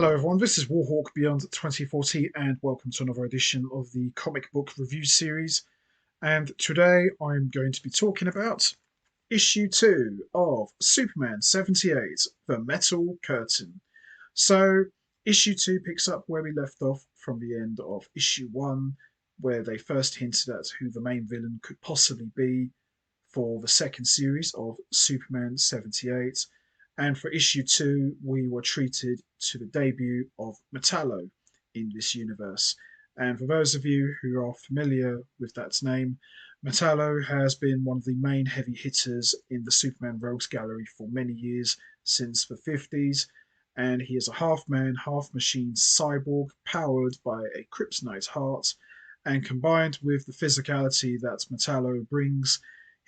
Hello everyone, this is Warhawk Beyond 2040 and welcome to another edition of the comic book review series. And today I'm going to be talking about issue 2 of Superman 78, The Metal Curtain. So, issue 2 picks up where we left off from the end of issue 1, where they first hinted at who the main villain could possibly be for the second series of Superman 78. And for issue 2, we were treated to the debut of Metallo in this universe. And for those of you who are familiar with that name, Metallo has been one of the main heavy hitters in the Superman Rogues Gallery for many years, since the 50s. And he is a half man, half machine cyborg powered by a kryptonite heart. And combined with the physicality that Metallo brings,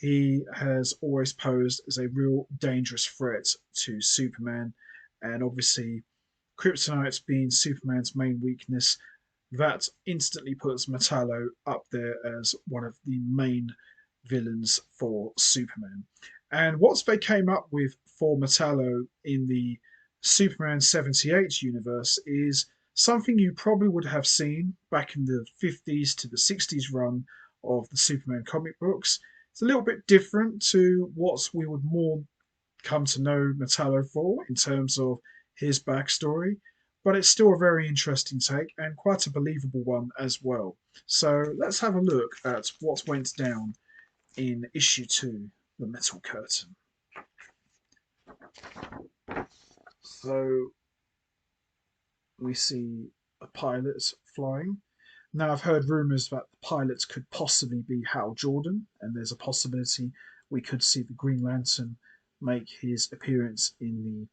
he has always posed as a real dangerous threat to Superman. And obviously, kryptonite being Superman's main weakness, that instantly puts Metallo up there as one of the main villains for Superman. And what they came up with for Metallo in the Superman 78 universe is something you probably would have seen back in the 50s to the 60s run of the Superman comic books. It's a little bit different to what we would more come to know Metallo for in terms of his backstory, but it's still a very interesting take and quite a believable one as well. So let's have a look at what went down in issue 2, The Metal Curtain. So we see a pilot flying. Now, I've heard rumours that the pilot could possibly be Hal Jordan, and there's a possibility we could see the Green Lantern make his appearance in the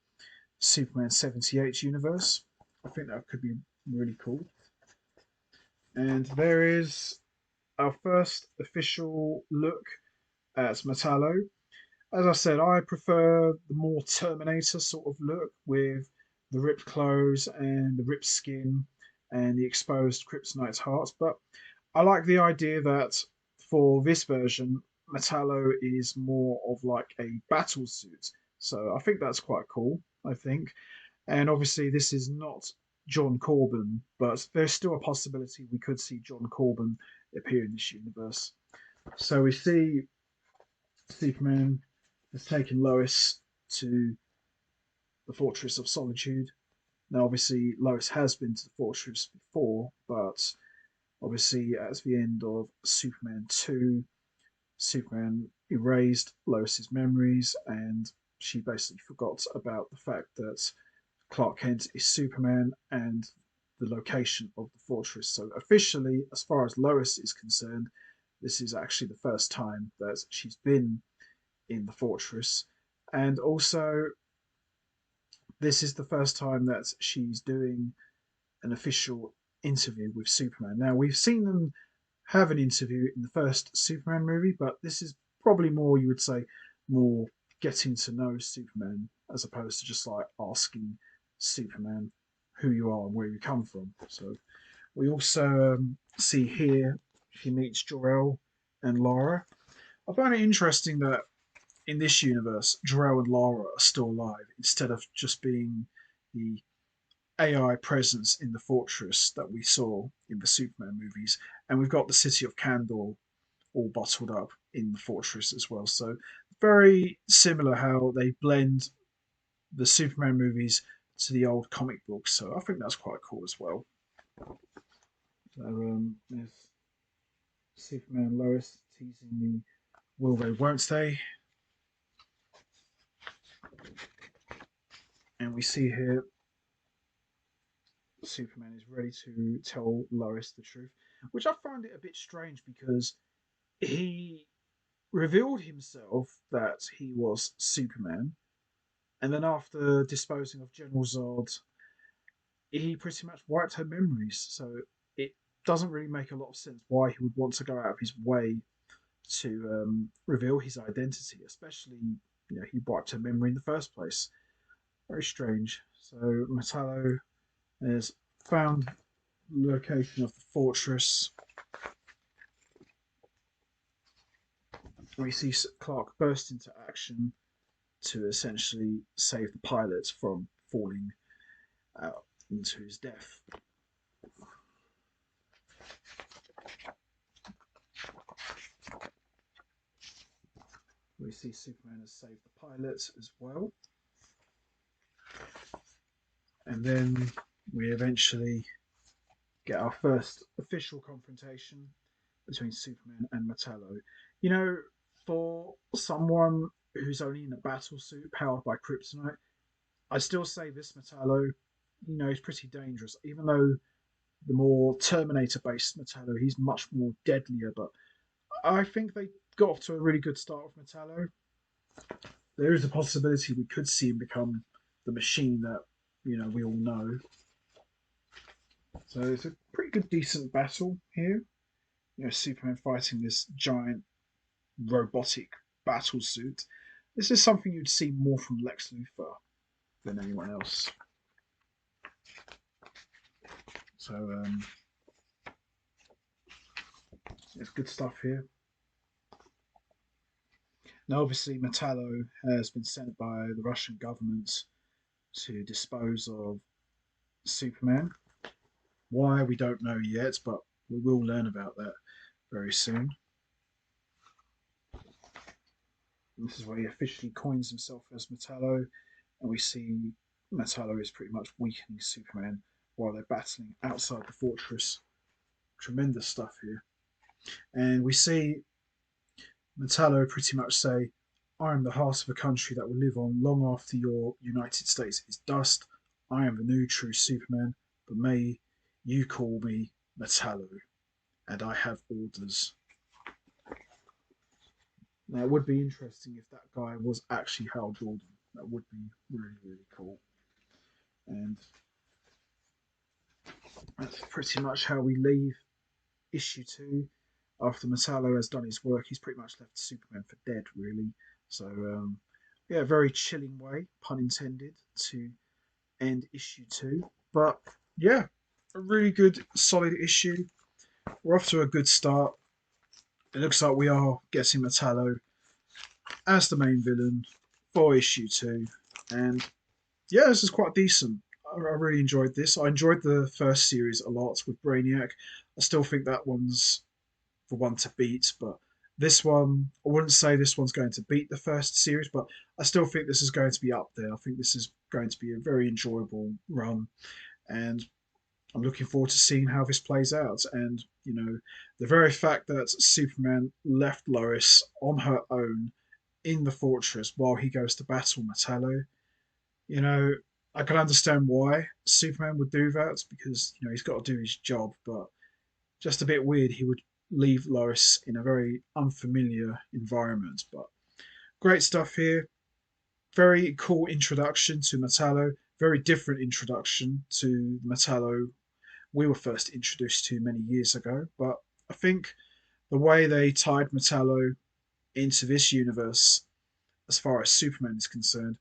Superman 78 universe. I think that could be really cool. And there is our first official look at Metallo. As I said, I prefer the more Terminator sort of look with the ripped clothes and the ripped skin and the exposed kryptonite heart. But I like the idea that for this version, Metallo is more of like a battle suit. So I think that's quite cool, I think. And obviously, this is not John Corbin, but there's still a possibility we could see John Corbin appear in this universe. So we see Superman has taken Lois to the Fortress of Solitude. Now, obviously, Lois has been to the Fortress before, but obviously, at the end of Superman 2, Superman erased Lois's memories and she basically forgot about the fact that Clark Kent is Superman and the location of the fortress. So, officially, as far as Lois is concerned, this is actually the first time that she's been in the fortress. And also, this is the first time that she's doing an official interview with Superman. Now, we've seen them have an interview in the first Superman movie, but this is probably more, you would say, more getting to know Superman as opposed to just like asking Superman who you are and where you come from. So we also see here she meets Jor-El and Lara. I find it interesting that in this universe, Jor-El and Lara are still alive instead of just being the AI presence in the fortress that we saw in the Superman movies. And we've got the city of Kandor all bottled up in the fortress as well. So very similar how they blend the Superman movies to the old comic books. So I think that's quite cool as well. So there's Superman and Lois teasing the will they, won't they? And we see here Superman is ready to tell Lois the truth, which I find it a bit strange because he revealed himself that he was Superman, and then after disposing of General Zod, he pretty much wiped her memories. So it doesn't really make a lot of sense why he would want to go out of his way to reveal his identity, especially he wiped her memory in the first place. Very strange. So Metallo has found the location of the fortress. We see Clark burst into action to essentially save the pilot from falling out into his death. We see Superman has saved the pilots as well. And then we eventually get our first official confrontation between Superman and Metallo. You know, for someone who's only in a battle suit powered by kryptonite, I still say this Metallo, is pretty dangerous. Even though the more Terminator-based Metallo, he's much more deadlier. But I think they got off to a really good start with Metallo. There is a possibility we could see him become the machine that we all know. So it's a pretty good, decent battle here. Superman fighting this giant robotic battle suit. This is something you'd see more from Lex Luthor than anyone else. So it's good stuff here. Now, obviously, Metallo has been sent by the Russian government to dispose of Superman. Why, we don't know yet, but we will learn about that very soon. And this is where he officially coins himself as Metallo, and we see Metallo is pretty much weakening Superman while they're battling outside the fortress. Tremendous stuff here. And we see Metallo pretty much say, I am the heart of a country that will live on long after your United States is dust. I am the new true Superman, but may you call me Metallo, and I have orders. Now, it would be interesting if that guy was actually Hal Jordan. That would be really, really cool. And that's pretty much how we leave issue 2. After Metallo has done his work, he's pretty much left Superman for dead, really. So, yeah, very chilling way, pun intended, to end issue 2. But, yeah, a really good, solid issue. We're off to a good start. It looks like we are getting Metallo as the main villain for issue 2. And, yeah, this is quite decent. I really enjoyed this. I enjoyed the first series a lot with Brainiac. I still think that one's the one to beat, but this one, I wouldn't say this one's going to beat the first series, but I still think this is going to be up there. I think this is going to be a very enjoyable run, and I'm looking forward to seeing how this plays out. And, the very fact that Superman left Lois on her own in the fortress while he goes to battle Metallo, I can understand why Superman would do that because, he's got to do his job, but just a bit weird he would leave Lois in a very unfamiliar environment. But great stuff here. Very cool introduction to Metallo. Very different introduction to Metallo we were first introduced to many years ago. But I think the way they tied Metallo into this universe, as far as Superman is concerned,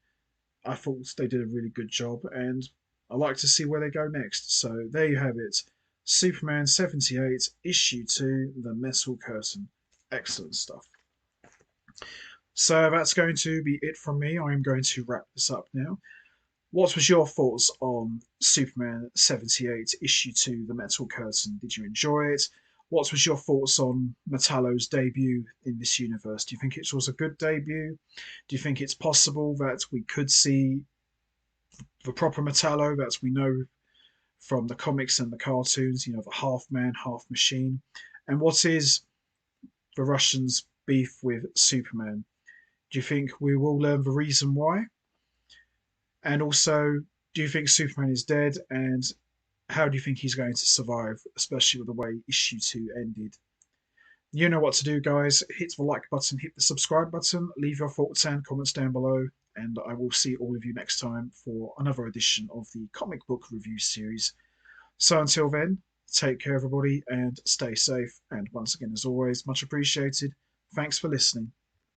I thought they did a really good job, and I like to see where they go next. So there you have it. Superman 78, issue 2, The Metal Curtain. Excellent stuff. So that's going to be it from me. I'm going to wrap this up now. What was your thoughts on Superman 78, issue 2, The Metal Curtain? Did you enjoy it? What was your thoughts on Metallo's debut in this universe? Do you think it was a good debut? Do you think it's possible that we could see the proper Metallo that we know from the comics and the cartoons, the half man, half machine? And what is the Russians' beef with Superman? Do you think we will learn the reason why? And also, do you think Superman is dead? And how do you think he's going to survive, especially with the way issue 2 ended? You know what to do, guys. Hit the like button, hit the subscribe button, leave your thoughts and comments down below, and I will see all of you next time for another edition of the comic book review series. So until then, take care, everybody, and stay safe. And once again, as always, much appreciated. Thanks for listening.